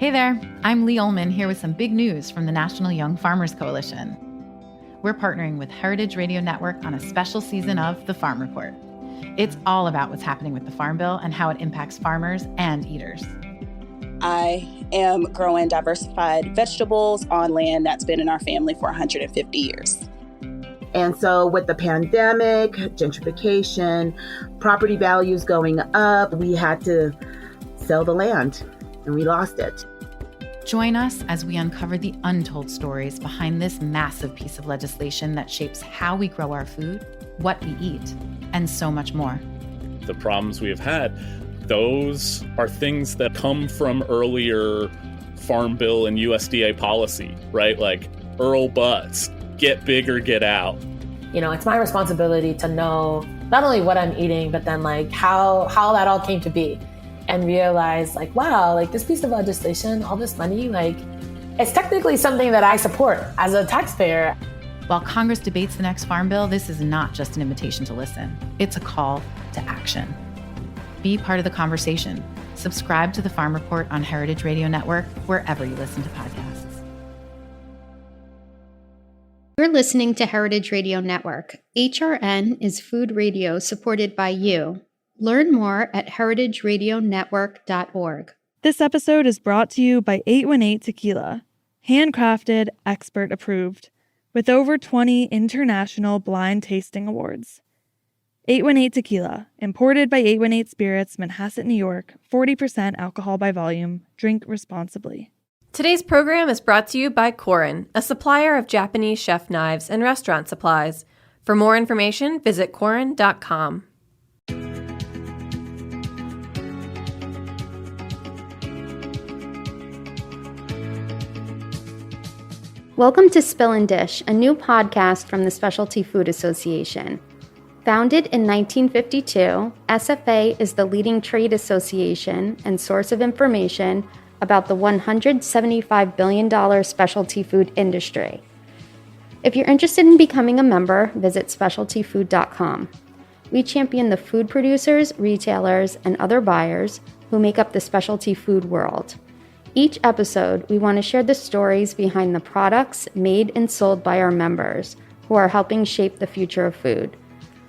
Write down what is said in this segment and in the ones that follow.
Hey there, I'm Lee Ullman here with some big news from the National Young Farmers Coalition. We're partnering with Heritage Radio Network on a special season of The Farm Report. It's all about what's happening with the Farm Bill and how it impacts farmers and eaters. I am growing diversified vegetables on land that's been in our family for 150 years. And so with the pandemic, gentrification, property values going up, we had to sell the land and we lost it. Join us as we uncover the untold stories behind this massive piece of legislation that shapes how we grow our food, what we eat, and so much more. The problems we have had, those are things that come from earlier Farm Bill and USDA policy, right? Like Earl Butts, get big or get out. You know, it's my responsibility to know not only what I'm eating, but then like how that all came to be. And realize like, wow, like this piece of legislation, all this money, like it's technically something that I support as a taxpayer. While Congress debates the next Farm Bill, this is not just an invitation to listen. It's a call to action. Be part of the conversation. Subscribe to the Farm Report on Heritage Radio Network, wherever you listen to podcasts. You're listening to Heritage Radio Network. HRN is food radio supported by you. Learn more at heritageradionetwork.org. This episode is brought to you by 818 Tequila, handcrafted, expert approved, with over 20 international blind tasting awards. 818 Tequila, imported by 818 Spirits, Manhasset, New York, 40% alcohol by volume. Drink responsibly. Today's program is brought to you by Korin, a supplier of Japanese chef knives and restaurant supplies. For more information, visit korin.com. Welcome to Spill and Dish, a new podcast from the Specialty Food Association. Founded in 1952, SFA is the leading trade association and source of information about the $175 billion specialty food industry. If you're interested in becoming a member, visit specialtyfood.com. We champion the food producers, retailers, and other buyers who make up the specialty food world. Each episode, we want to share the stories behind the products made and sold by our members who are helping shape the future of food.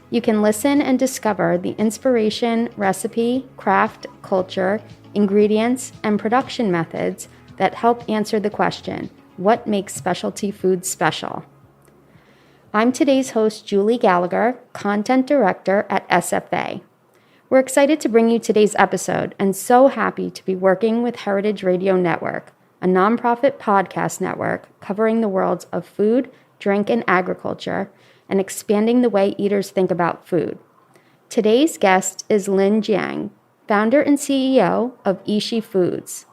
You can listen and discover the inspiration, recipe, craft, culture, ingredients, and production methods that help answer the question, what makes specialty food special? I'm today's host, Julie Gallagher, Content Director at SFA. We're excited to bring you today's episode and so happy to be working with Heritage Radio Network, a nonprofit podcast network covering the worlds of food, drink, and agriculture, and expanding the way eaters think about food. Today's guest is Lynn Jiang, founder and CEO of Yishi Foods.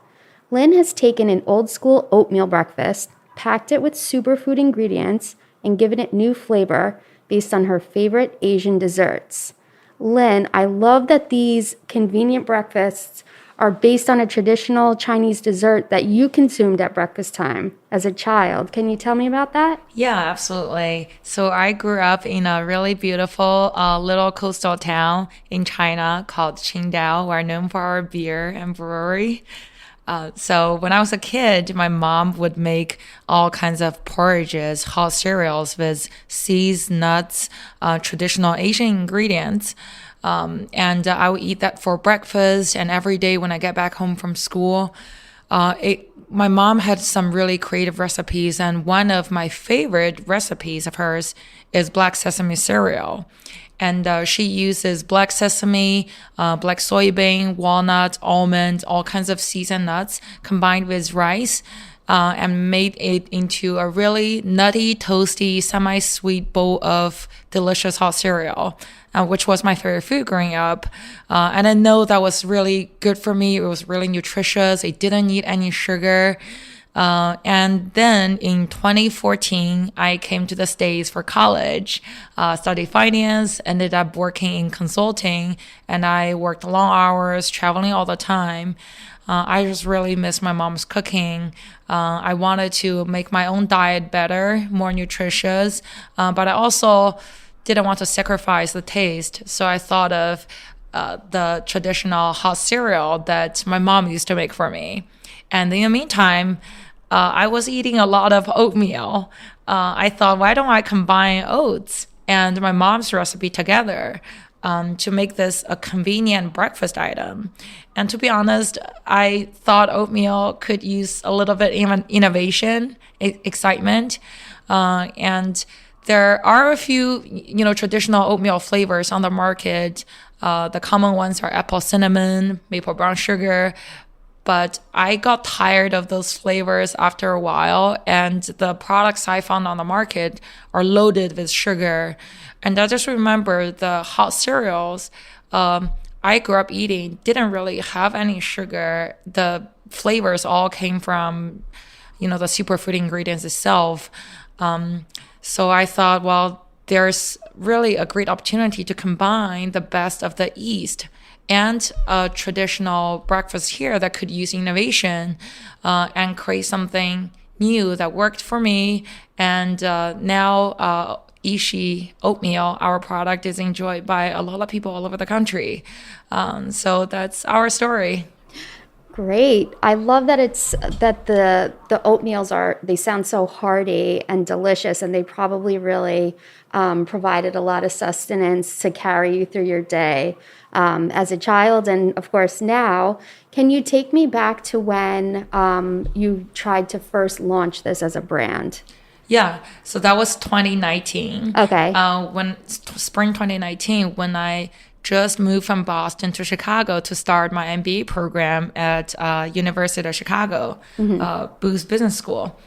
Lynn has taken an old-school oatmeal breakfast, packed it with superfood ingredients, and given it new flavor based on her favorite Asian desserts. Lynn, I love that these convenient breakfasts are based on a traditional Chinese dessert that you consumed at breakfast time as a child. Can you tell me about that? Yeah, absolutely. So I grew up in a really beautiful little coastal town in China called Qingdao. We're known for our beer and brewery. So when I was a kid, my mom would make all kinds of porridges, hot cereals with seeds, nuts, traditional Asian ingredients. And I would eat that for breakfast. And every day when I get back home from school, my mom had some really creative recipes. And one of my favorite recipes of hers is black sesame cereal. And she uses black sesame, black soybean, walnut, almond, all kinds of seeds and nuts combined with rice and made it into a really nutty, toasty, semi-sweet bowl of delicious hot cereal, which was my favorite food growing up. And I know that was really good for me. It was really nutritious. It didn't need any sugar. And then in 2014, I came to the States for college, studied finance, ended up working in consulting, and I worked long hours, traveling all the time. I just really miss my mom's cooking. I wanted to make my own diet better, more nutritious, but I also didn't want to sacrifice the taste. So I thought of the traditional hot cereal that my mom used to make for me. And in the meantime, I was eating a lot of oatmeal. I thought, why don't I combine oats and my mom's recipe together to make this a convenient breakfast item? And to be honest, I thought oatmeal could use a little bit even innovation, excitement, and there are a few, traditional oatmeal flavors on the market. The common ones are apple cinnamon, maple brown sugar. But I got tired of those flavors after a while, and the products I found on the market are loaded with sugar. And I just remember the hot cereals I grew up eating didn't really have any sugar. The flavors all came from, the superfood ingredients itself. So I thought, well, there's really a great opportunity to combine the best of the East and a traditional breakfast here that could use innovation and create something new that worked for me. And now Yishi Oatmeal, our product, is enjoyed by a lot of people all over the country. So that's our story. Great. I love that the oatmeals they sound so hearty and delicious, and they probably really provided a lot of sustenance to carry you through your day as a child. And of course now, can you take me back to when you tried to first launch this as a brand? Yeah, so that was 2019. Okay. Spring 2019, when I just moved from Boston to Chicago to start my MBA program at University of Chicago, Booth Business School.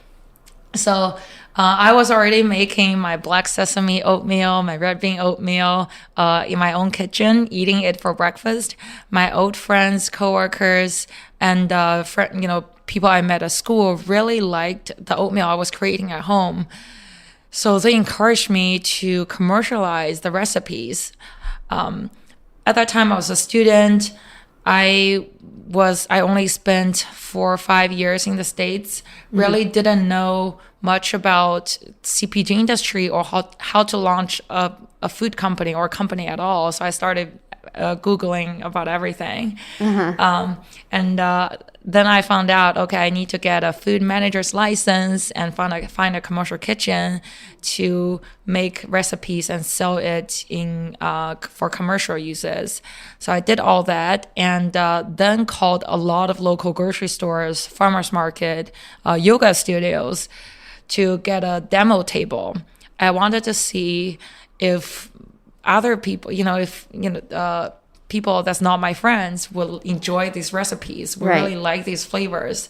So I was already making my black sesame oatmeal, my red bean oatmeal in my own kitchen, eating it for breakfast. My old friends, coworkers, and people I met at school really liked the oatmeal I was creating at home. So they encouraged me to commercialize the recipes. At that time, I was a student. I only spent 4 or 5 years in the States, really didn't know much about CPG industry or how to launch a food company or a company at all. So I started Googling about everything. Then I found out, okay, I need to get a food manager's license and find a commercial kitchen to make recipes and sell it for commercial uses. So I did all that, and then called a lot of local grocery stores, farmers market, yoga studios to get a demo table. I wanted to see if other people, people that's not my friends will enjoy these recipes, will really like these flavors.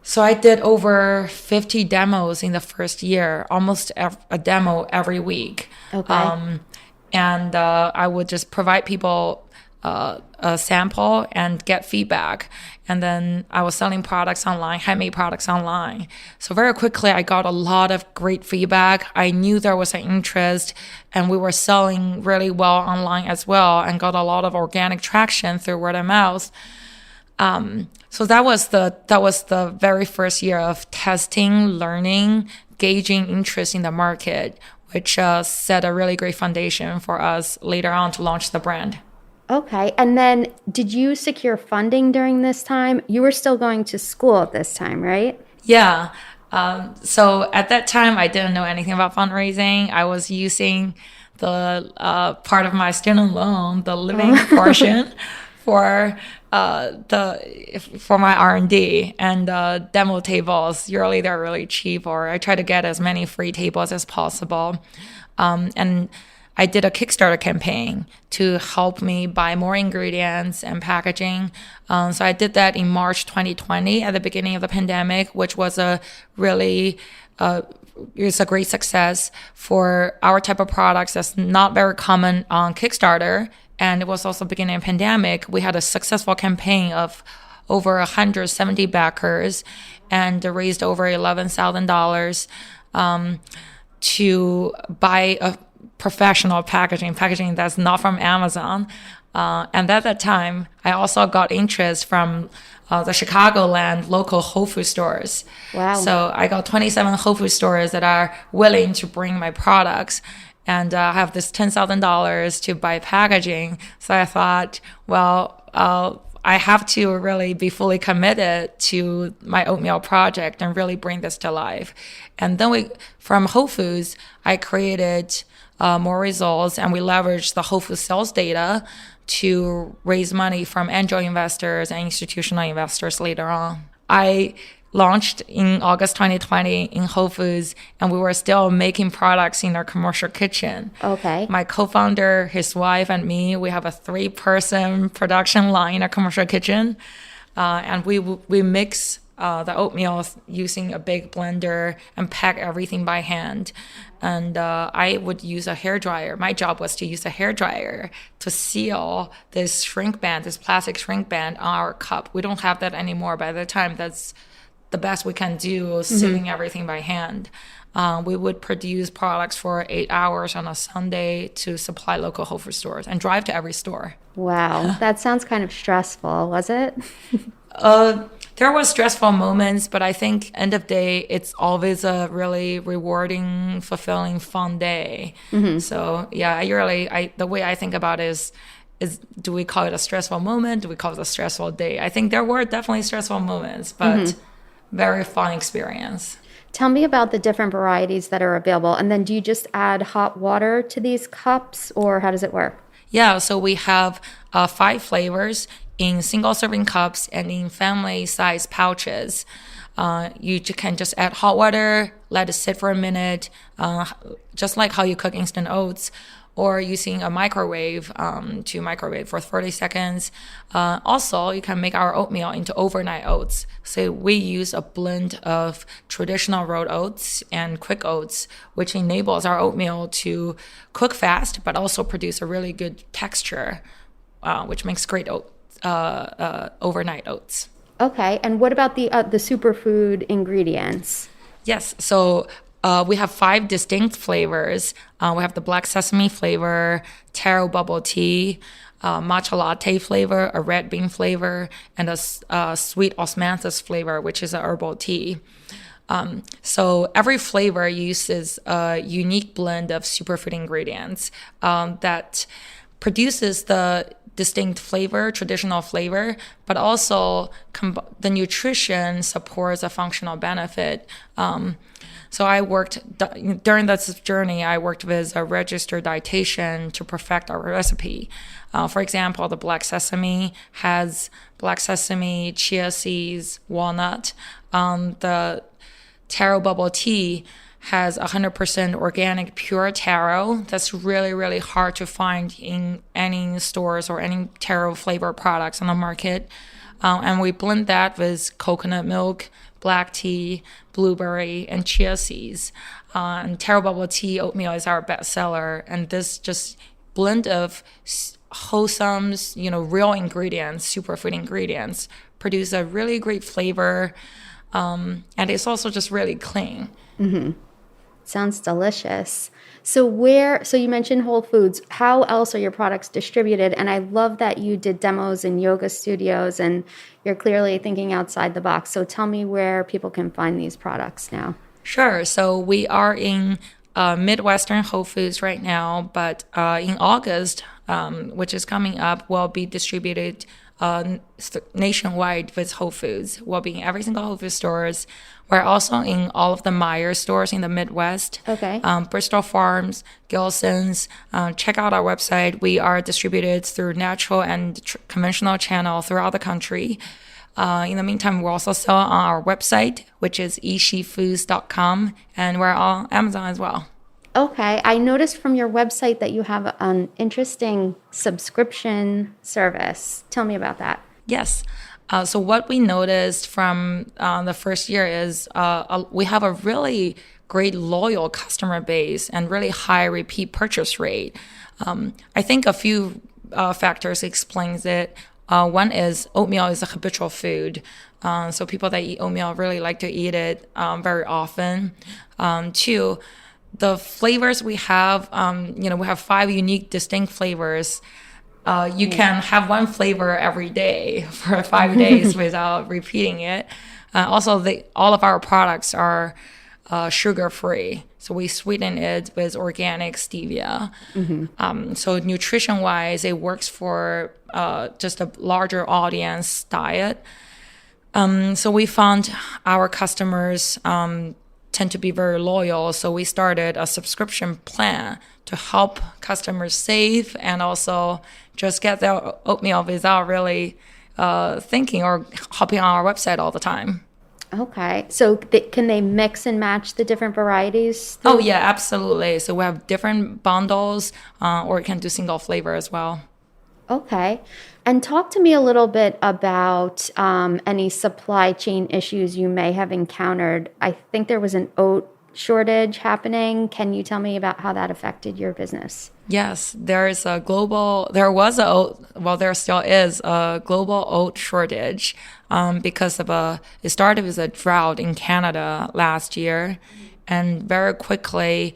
So I did over 50 demos in the first year, almost a demo every week. Okay. And I would just provide people a sample and get feedback. And then I was selling products online, handmade products online. So very quickly, I got a lot of great feedback. I knew there was an interest, and we were selling really well online as well, and got a lot of organic traction through word of mouth. So that was the very first year of testing, learning, gauging interest in the market, which set a really great foundation for us later on to launch the brand. Okay. And then did you secure funding during this time? You were still going to school at this time, right? Yeah. So at that time, I didn't know anything about fundraising. I was using the part of my student loan, the living portion, for my R&D and demo tables. Usually they're really cheap, or I try to get as many free tables as possible. And I did a Kickstarter campaign to help me buy more ingredients and packaging. So I did that in March 2020 at the beginning of the pandemic, which was a really it's a great success for our type of products that's not very common on Kickstarter. And it was also beginning of pandemic. We had a successful campaign of over 170 backers and raised over $11,000 to buy a professional packaging that's not from Amazon. And at that time, I also got interest from the Chicagoland local Whole Food stores. Wow. So I got 27 Whole Food stores that are willing to bring my products. And I have this $10,000 to buy packaging. So I thought, well, I have to really be fully committed to my oatmeal project and really bring this to life. And then from Whole Foods, I created more results, and we leveraged the Whole Foods sales data to raise money from angel investors and institutional investors later on. I launched in August 2020 in Whole Foods, and we were still making products in our commercial kitchen. Okay. My co-founder, his wife, and me, we have a 3-person production line in our commercial kitchen. And we mix the oatmeal using a big blender and pack everything by hand. And I would use a hairdryer. My job was to use a hairdryer to seal this shrink band, this plastic shrink band on our cup. We don't have that anymore. By the time, that's the best we can do, sealing everything by hand. We would produce products for 8 hours on a Sunday to supply local Whole Foods stores and drive to every store. Wow. That sounds kind of stressful, was it? There was stressful moments, but I think end of day, it's always a really rewarding, fulfilling, fun day. So yeah, the way I think about it is do we call it a stressful moment? Do we call it a stressful day? I think there were definitely stressful moments, but very fun experience. Tell me about the different varieties that are available. And then do you just add hot water to these cups, or how does it work? Yeah, so we have 5 flavors in single serving cups and in family size pouches. You can just add hot water, let it sit for a minute, just like how you cook instant oats, or using a microwave to microwave for 30 seconds. Also, you can make our oatmeal into overnight oats. So we use a blend of traditional rolled oats and quick oats, which enables our oatmeal to cook fast, but also produce a really good texture, which makes great overnight oats. Okay. And what about the superfood ingredients? Yes. So we have 5 distinct flavors. We have the black sesame flavor, taro bubble tea, matcha latte flavor, a red bean flavor, and a sweet osmanthus flavor, which is a herbal tea. So every flavor uses a unique blend of superfood ingredients that produces the distinct flavor, traditional flavor, but also the nutrition supports a functional benefit. So during this journey, I worked with a registered dietitian to perfect our recipe. For example, the black sesame has black sesame, chia seeds, walnut. The taro bubble tea has 100% organic pure taro. That's really, really hard to find in any stores or any taro flavor products on the market. And we blend that with coconut milk, black tea, blueberry, and chia seeds. And taro bubble tea oatmeal is our best seller. And this just blend of wholesome, real ingredients, superfood ingredients, produce a really great flavor. And it's also just really clean. Sounds delicious. So you mentioned Whole Foods. How else are your products distributed? And I love that you did demos in yoga studios and you're clearly thinking outside the box. So tell me where people can find these products now. Sure. So we are in Midwestern Whole Foods right now, but in August, which is coming up, we'll be distributed nationwide with Whole Foods. We'll be in every single Whole Foods stores. We're also in all of the Meijer stores in the Midwest. Okay. Bristol Farms, Gilson's. Check out our website. We are distributed through natural and conventional channel throughout the country. In the meantime, we're also selling on our website, which is yishifoods.com, and we're on Amazon as well. Okay. I noticed from your website that you have an interesting subscription service. Tell me about that. Yes. So what we noticed from the first year is we have a really great loyal customer base and really high repeat purchase rate. I think a few factors explains it. One is oatmeal is a habitual food. So people that eat oatmeal really like to eat it very often. 2, the flavors we have, we have 5 unique distinct flavors. You can have one flavor every day for 5 days without repeating it. Also, all of our products are sugar-free. So we sweeten it with organic stevia. So nutrition-wise, it works for just a larger audience diet. So we found our customers tend to be very loyal. So we started a subscription plan to help customers save and also just get their oatmeal without really thinking or hopping on our website all the time. Okay. So can they mix and match the different varieties? Oh, yeah, absolutely. So we have different bundles, or you can do single flavor as well. Okay. And talk to me a little bit about any supply chain issues you may have encountered. I think there was an oat shortage happening. Can you tell me about how that affected your business? Yes, there still is a global oat shortage because it started with a drought in Canada last year. And very quickly,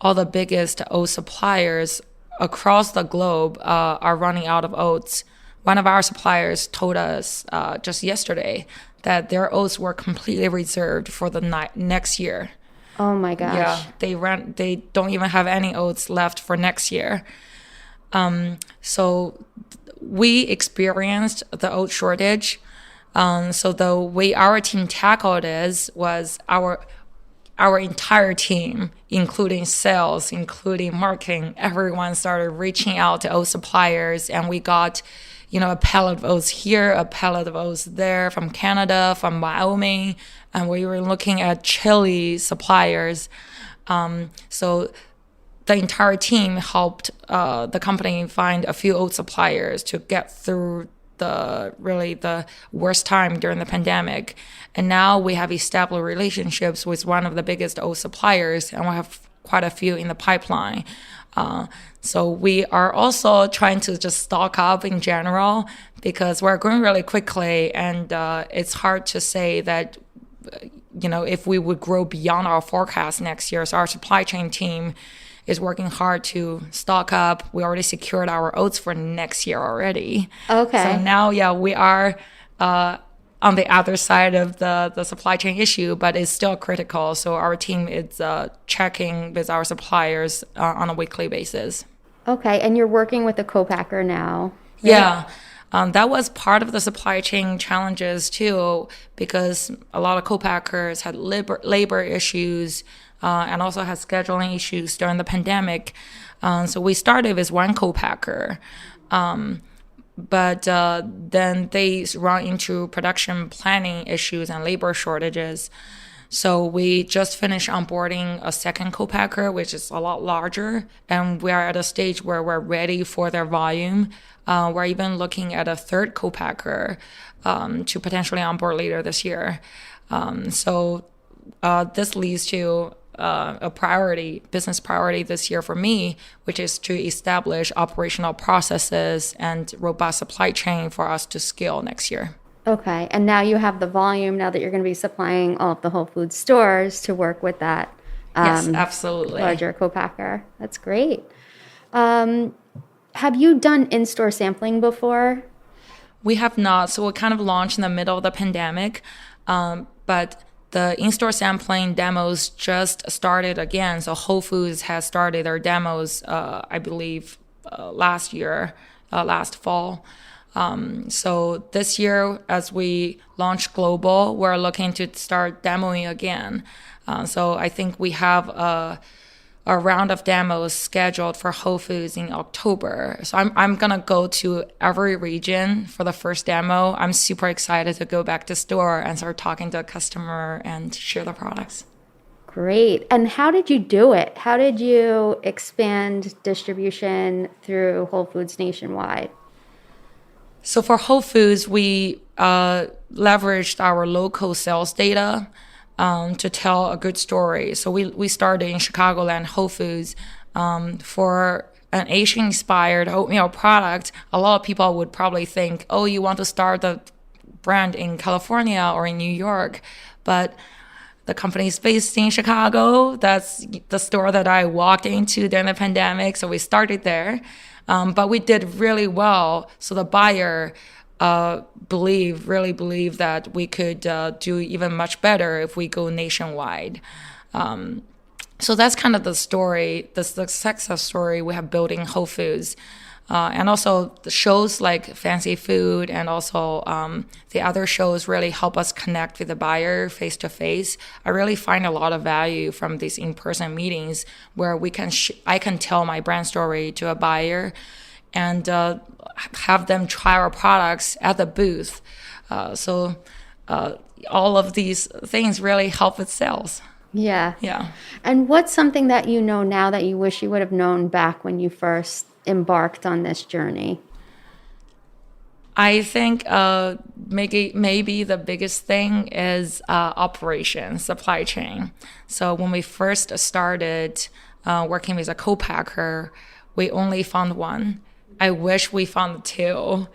all the biggest oat suppliers across the globe are running out of oats. One of our suppliers told us just yesterday that their oats were completely reserved for the next year. Oh my gosh. Yeah, they don't even have any oats left for next year. So we experienced the oat shortage. So the way our team tackled it was our entire team, including sales, including marketing, everyone started reaching out to oat suppliers, and we got, a pallet of oats here, a pallet of oats there from Canada, from Wyoming, and we were looking at chili suppliers. So the entire team helped the company find a few oat suppliers to get through the worst time during the pandemic. And now we have established relationships with one of the biggest oat suppliers, and we have quite a few in the pipeline. So we are also trying to just stock up in general because we're growing really quickly, and it's hard to say that, if we would grow beyond our forecast next year. So our supply chain team is working hard to stock up. We already secured our oats for next year already. Okay. So now, we are on the other side of the supply chain issue, but it's still critical. So our team is checking with our suppliers on a weekly basis. Okay, and you're working with a co-packer now. Right? Yeah. That was part of the supply chain challenges too, because a lot of co-packers had labor issues and also had scheduling issues during the pandemic. So we started with one co-packer, but then they run into production planning issues and labor shortages. So we just finished onboarding a second co-packer, which is a lot larger, and we are at a stage where we're ready for their volume. We're even looking at a third co-packer to potentially onboard later this year. So this leads to a business priority this year for me, which is to establish operational processes and robust supply chain for us to scale next year. Okay, and now you have the volume now that you're going to be supplying all of the Whole Foods stores to work with that yes, absolutely. larger co-packer. That's great. Have you done in-store sampling before? We have not. So we kind of launched in the middle of the pandemic, but the in-store sampling demos just started again. So Whole Foods has started their demos, I believe, last fall. So this year, as we launch global, we're looking to start demoing again. So I think we have a round of demos scheduled for Whole Foods in October. So I'm gonna go to every region for the first demo. I'm super excited to go back to store and start talking to a customer and share the products. Great. And how did you do it? How did you expand distribution through Whole Foods nationwide? So for Whole Foods, we leveraged our local sales data to tell a good story. So we started in Chicagoland Whole Foods for an Asian-inspired oatmeal product. A lot of people would probably think, oh, you want to start the brand in California or in New York. But the company is based in Chicago. That's the store that I walked into during the pandemic. So we started there. But we did really well. So the buyer really believe that we could do even much better if we go nationwide. So that's kind of the story, the success story we have building Whole Foods. And also the shows like Fancy Food and also the other shows really help us connect with the buyer face to face. I really find a lot of value from these in-person meetings where I can tell my brand story to a buyer and have them try our products at the booth. So all of these things really help with sales. Yeah. Yeah. And what's something that you know now that you wish you would have known back when you first embarked on this journey? I think maybe the biggest thing is operations, supply chain. So when we first started working with a co-packer, we only found one. I wish we found two,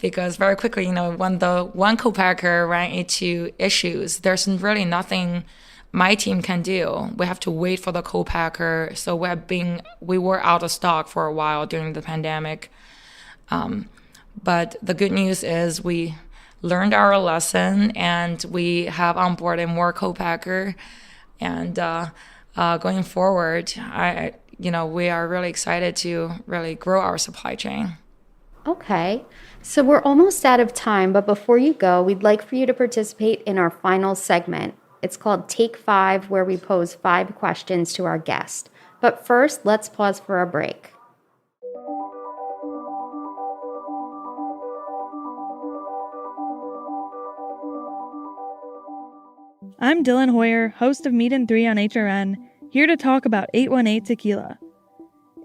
because very quickly, when the one co-packer ran into issues, there's really nothing my team can do. We have to wait for the co-packer. So we were out of stock for a while during the pandemic. But the good news is we learned our lesson and we have onboarded more co-packer. And going forward, we are really excited to really grow our supply chain. Okay. So we're almost out of time, but before you go, we'd like for you to participate in our final segment. It's called Take 5, where we pose 5 questions to our guest. But first, let's pause for a break. I'm Dylan Hoyer, host of Meet and 3 on HRN, here to talk about 818 Tequila.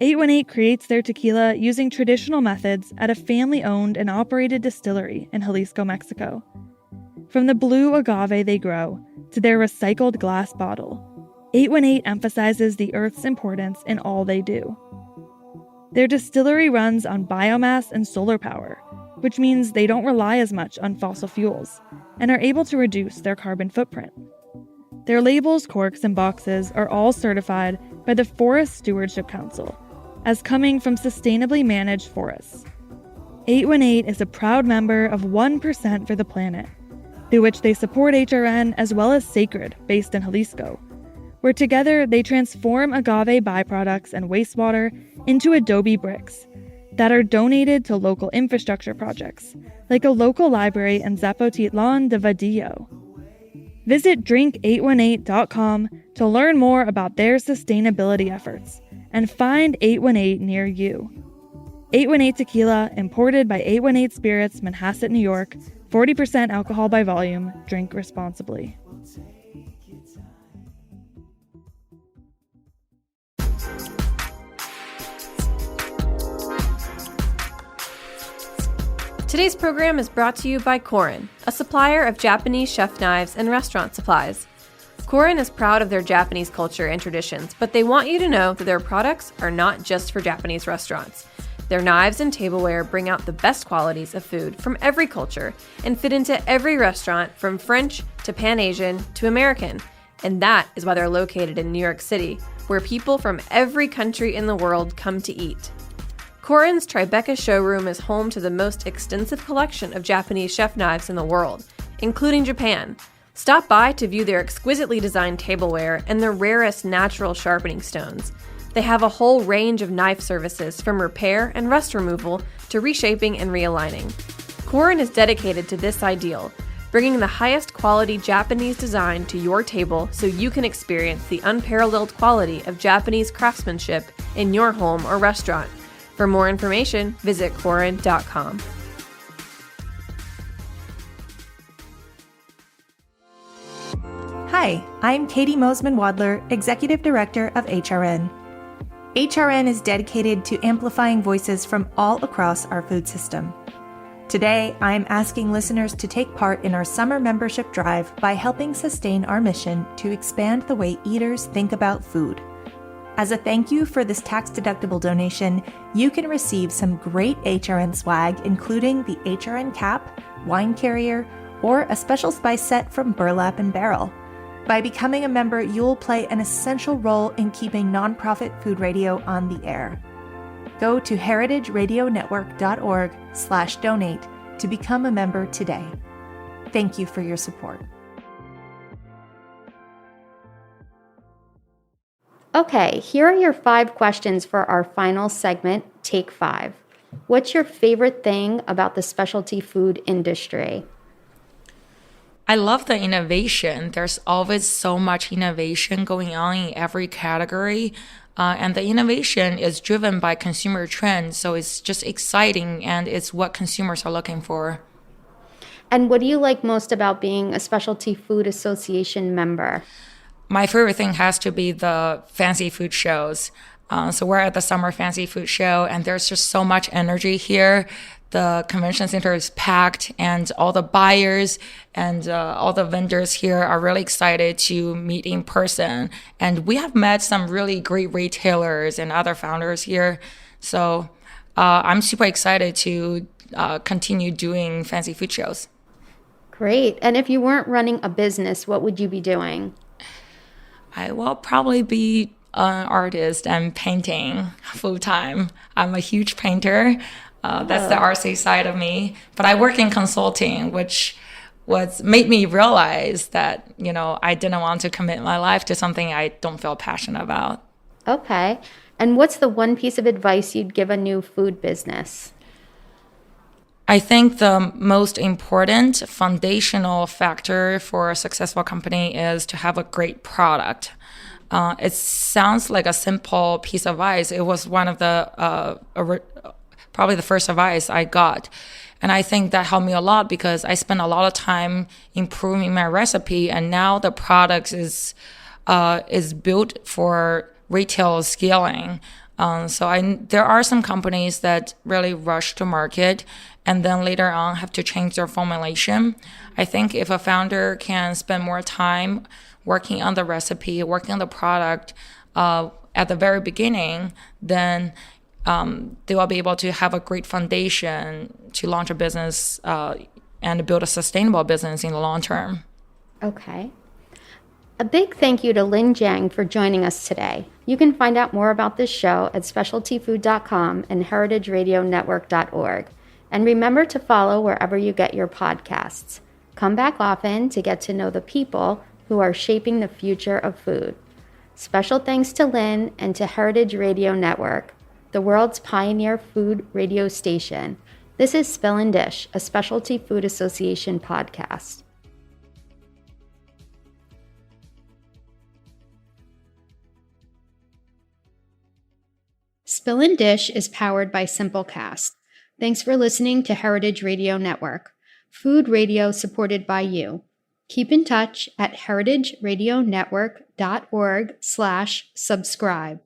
818 creates their tequila using traditional methods at a family-owned and operated distillery in Jalisco, Mexico. From the blue agave they grow to their recycled glass bottle, 818 emphasizes the earth's importance in all they do. Their distillery runs on biomass and solar power, which means they don't rely as much on fossil fuels and are able to reduce their carbon footprint. Their labels, corks, and boxes are all certified by the Forest Stewardship Council as coming from sustainably managed forests. 818 is a proud member of 1% for the Planet, through which they support HRN as well as Sacred, based in Jalisco, where together they transform agave byproducts and wastewater into adobe bricks that are donated to local infrastructure projects, like a local library in Zapotitlan de Vadillo. Visit drink818.com to learn more about their sustainability efforts and find 818 near you. 818 Tequila, imported by 818 Spirits, Manhasset, New York, 40% alcohol by volume. Drink responsibly. Today's program is brought to you by Korin, a supplier of Japanese chef knives and restaurant supplies. Korin is proud of their Japanese culture and traditions, but they want you to know that their products are not just for Japanese restaurants. Their knives and tableware bring out the best qualities of food from every culture and fit into every restaurant, from French to Pan-Asian to American. And that is why they're located in New York City, where people from every country in the world come to eat. Korin's Tribeca showroom is home to the most extensive collection of Japanese chef knives in the world, including Japan. Stop by to view their exquisitely designed tableware and the rarest natural sharpening stones. They have a whole range of knife services, from repair and rust removal to reshaping and realigning. Korin is dedicated to this ideal, bringing the highest quality Japanese design to your table so you can experience the unparalleled quality of Japanese craftsmanship in your home or restaurant. For more information, visit Korin.com. Hi, I'm Katie Mosman-Wadler, Executive Director of HRN. HRN is dedicated to amplifying voices from all across our food system. Today, I'm asking listeners to take part in our summer membership drive by helping sustain our mission to expand the way eaters think about food. As a thank you for this tax-deductible donation, you can receive some great HRN swag, including the HRN cap, wine carrier, or a special spice set from Burlap and Barrel. By becoming a member, you'll play an essential role in keeping nonprofit food radio on the air. Go to heritageradionetwork.org/donate to become a member today. Thank you for your support. Okay, here are your 5 questions for our final segment, Take 5. What's your favorite thing about the specialty food industry? I love the innovation. There's always so much innovation going on in every category. And the innovation is driven by consumer trends. So it's just exciting and it's what consumers are looking for. And what do you like most about being a Specialty Food Association member? My favorite thing has to be the fancy food shows. So we're at the Summer Fancy Food Show, and there's just so much energy here. The convention center is packed, and all the buyers and all the vendors here are really excited to meet in person. And we have met some really great retailers and other founders here. So I'm super excited to continue doing fancy food shows. Great. And if you weren't running a business, what would you be doing? I will probably be an artist and painting full time. I'm a huge painter. That's the artsy side of me. But I work in consulting, which made me realize that, I didn't want to commit my life to something I don't feel passionate about. Okay. And what's the one piece of advice you'd give a new food business? I think the most important foundational factor for a successful company is to have a great product. It sounds like a simple piece of advice. It was one of the probably the first advice I got. And I think that helped me a lot because I spent a lot of time improving my recipe, and now the product is built for retail scaling. There are some companies that really rush to market and then later on have to change their formulation. I think if a founder can spend more time working on the recipe, working on the product at the very beginning, then they will be able to have a great foundation to launch a business and build a sustainable business in the long term. Okay. A big thank you to Lynn Jiang for joining us today. You can find out more about this show at specialtyfood.com and heritageradionetwork.org. And remember to follow wherever you get your podcasts. Come back often to get to know the people who are shaping the future of food. Special thanks to Lynn and to Heritage Radio Network, the world's pioneer food radio station. This is Spill and Dish, a Specialty Food Association podcast. Spill and Dish is powered by Simplecast. Thanks for listening to Heritage Radio Network, food radio supported by you. Keep in touch at heritageradionetwork.org/subscribe.